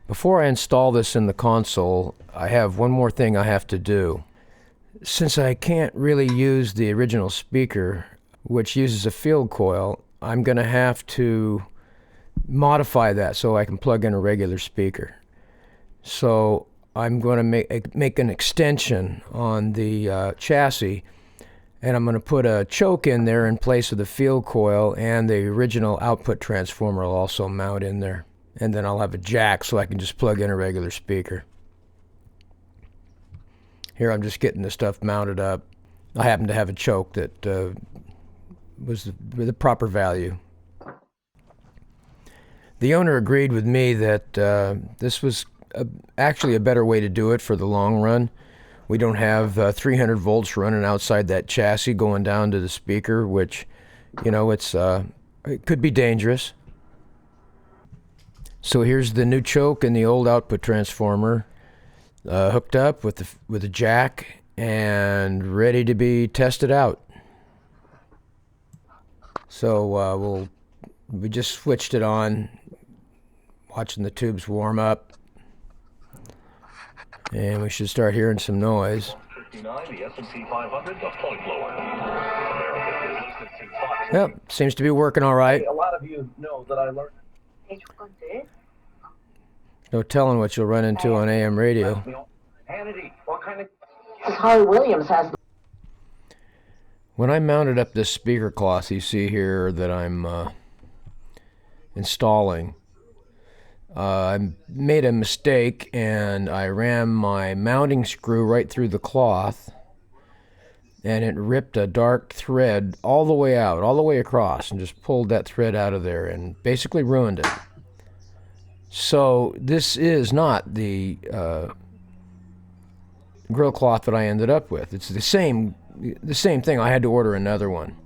Before I install this in the console, I have one more thing I have to do. Since I can't really use the original speaker, which uses a field coil, I'm going to have to modify that so I can plug in a regular speaker. So I'm going to make an extension on the chassis, and I'm going to put a choke in there in place of the field coil, and the original output transformer will also mount in there. And then I'll have a jack so I can just plug in a regular speaker. Here I'm just getting the stuff mounted up. I happen to have a choke that was the proper value. The owner agreed with me that this was actually a better way to do it for the long run. We don't have 300 volts running outside that chassis going down to the speaker, which, you know, it could be dangerous. So here's the new choke and the old output transformer hooked up with a jack and ready to be tested out. So we just switched it on, watching the tubes warm up, and we should start hearing some noise. Yep, seems to be working all right. A lot of you know that I learned. No telling what you'll run into on AM radio. Hannity, what kind of... Harry Williams has... When I mounted up this speaker cloth you see here that I'm installing, I made a mistake and I ran my mounting screw right through the cloth, and it ripped a dark thread all the way out, all the way across, and just pulled that thread out of there and basically ruined it. So this is not the grill cloth that I ended up with. It's the same thing. I had to order another one.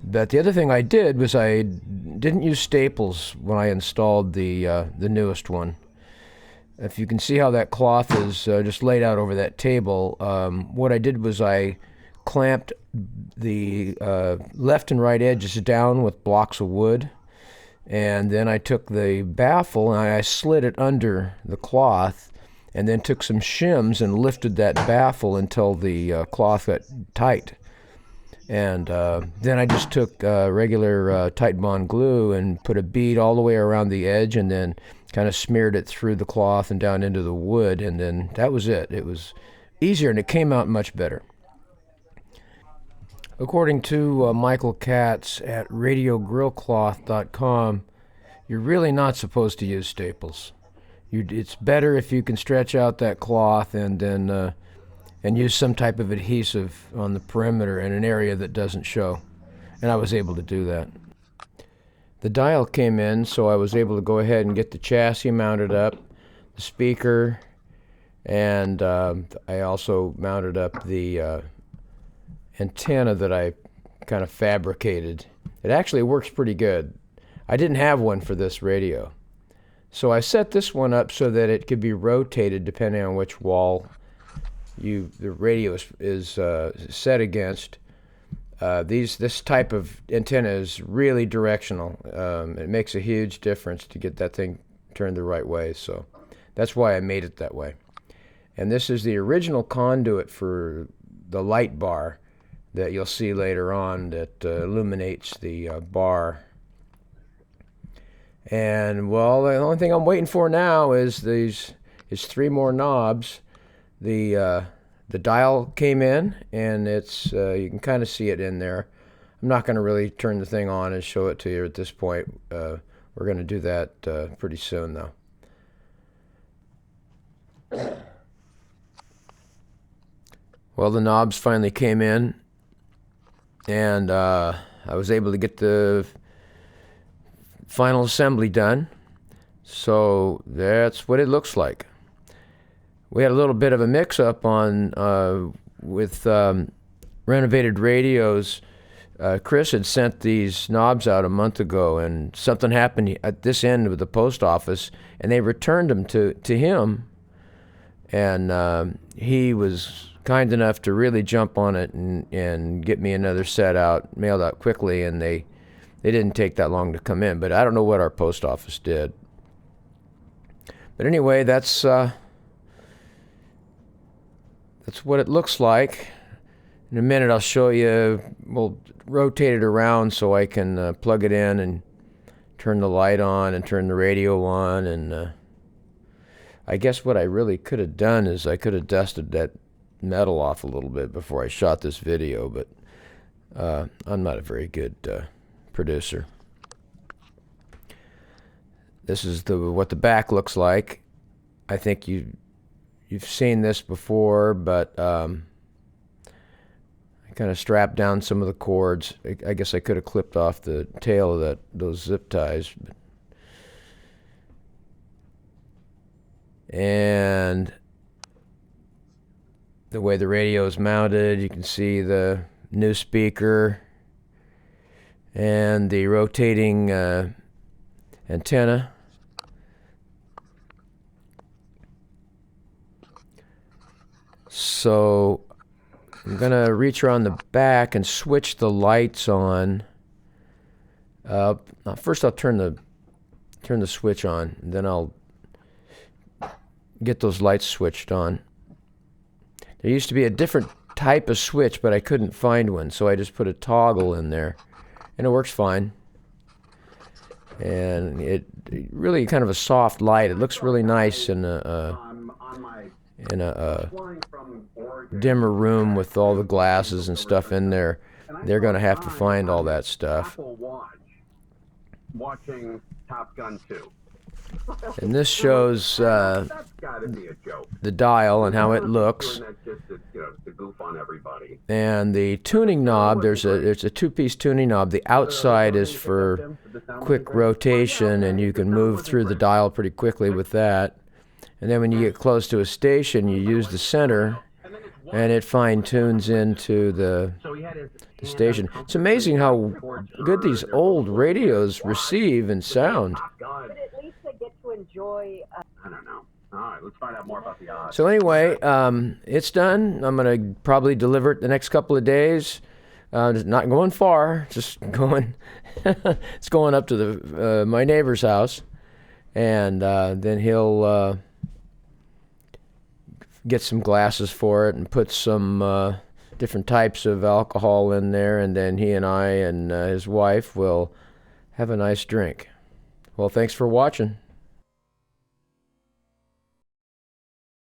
But the other thing I did was I didn't use staples when I installed the newest one. If you can see how that cloth is just laid out over that table, what I did was I clamped the left and right edges down with blocks of wood. And then I took the baffle and I slid it under the cloth, and then took some shims and lifted that baffle until the cloth got tight. And then I just took regular tight bond glue and put a bead all the way around the edge, and then kind of smeared it through the cloth and down into the wood, and then that was it. It was easier and it came out much better. According to Michael Katz at radiogrillcloth.com, you're really not supposed to use staples. It's better if you can stretch out that cloth and then and use some type of adhesive on the perimeter in an area that doesn't show. And I was able to do that. The dial came in, so I was able to go ahead and get the chassis mounted up, the speaker, and I also mounted up the antenna that I kind of fabricated. It actually works pretty good. I didn't have one for this radio. So I set this one up so that it could be rotated depending on which wall the radio is set against. This type of antenna is really directional. It makes a huge difference to get that thing turned the right way, so that's why I made it that way. And this is the original conduit for the light bar that you'll see later on that illuminates the bar. And well, the only thing I'm waiting for now is three more knobs. The dial came in, and it's you can kind of see it in there. I'm not going to really turn the thing on and show it to you at this point. We're going to do that pretty soon, though. Well, the knobs finally came in, and I was able to get the final assembly done. So that's what it looks like. We had a little bit of a mix-up on with Renovated Radios. Chris had sent these knobs out a month ago, and something happened at this end with the post office, and they returned them to him. And he was kind enough to really jump on it and get me another set out, mailed out quickly, and they didn't take that long to come in. But I don't know what our post office did. But anyway, that's what it looks like. In a minute, I'll show you. We'll rotate it around so I can plug it in and turn the light on and turn the radio on. And I guess what I really could have done is I could have dusted that metal off a little bit before I shot this video, but I'm not a very good producer. This is what the back looks like. I think you've seen this before, but I kind of strapped down some of the cords. I guess I could have clipped off the tail of those zip ties. And the way the radio is mounted, you can see the new speaker and the rotating antenna. So I'm gonna reach around the back and switch the lights on. First I'll turn the switch on, and then I'll get those lights switched on. There used to be a different type of switch, but I couldn't find one, so I just put a toggle in there, and it works fine. And it really kind of a soft light. It looks really nice in a dimmer room with all the glasses and stuff in there. They're going to have to find all that stuff. Watching Top Gun 2. And this shows the dial and how it looks. And the tuning knob, there's a two-piece tuning knob. The outside is for quick rotation, and you can move through the dial pretty quickly with that. And then when you get close to a station, you use the center, and it fine-tunes into the station. It's amazing how good these old radios receive and sound. But at least I get to enjoy. I don't know. All right, let's find out more about the odds. So anyway, it's done. I'm going to probably deliver it the next couple of days. Not going far, just going. It's going up to my neighbor's house, and then he'll get some glasses for it and put some different types of alcohol in there, and then he and I and his wife will have a nice drink. Well, thanks for watching.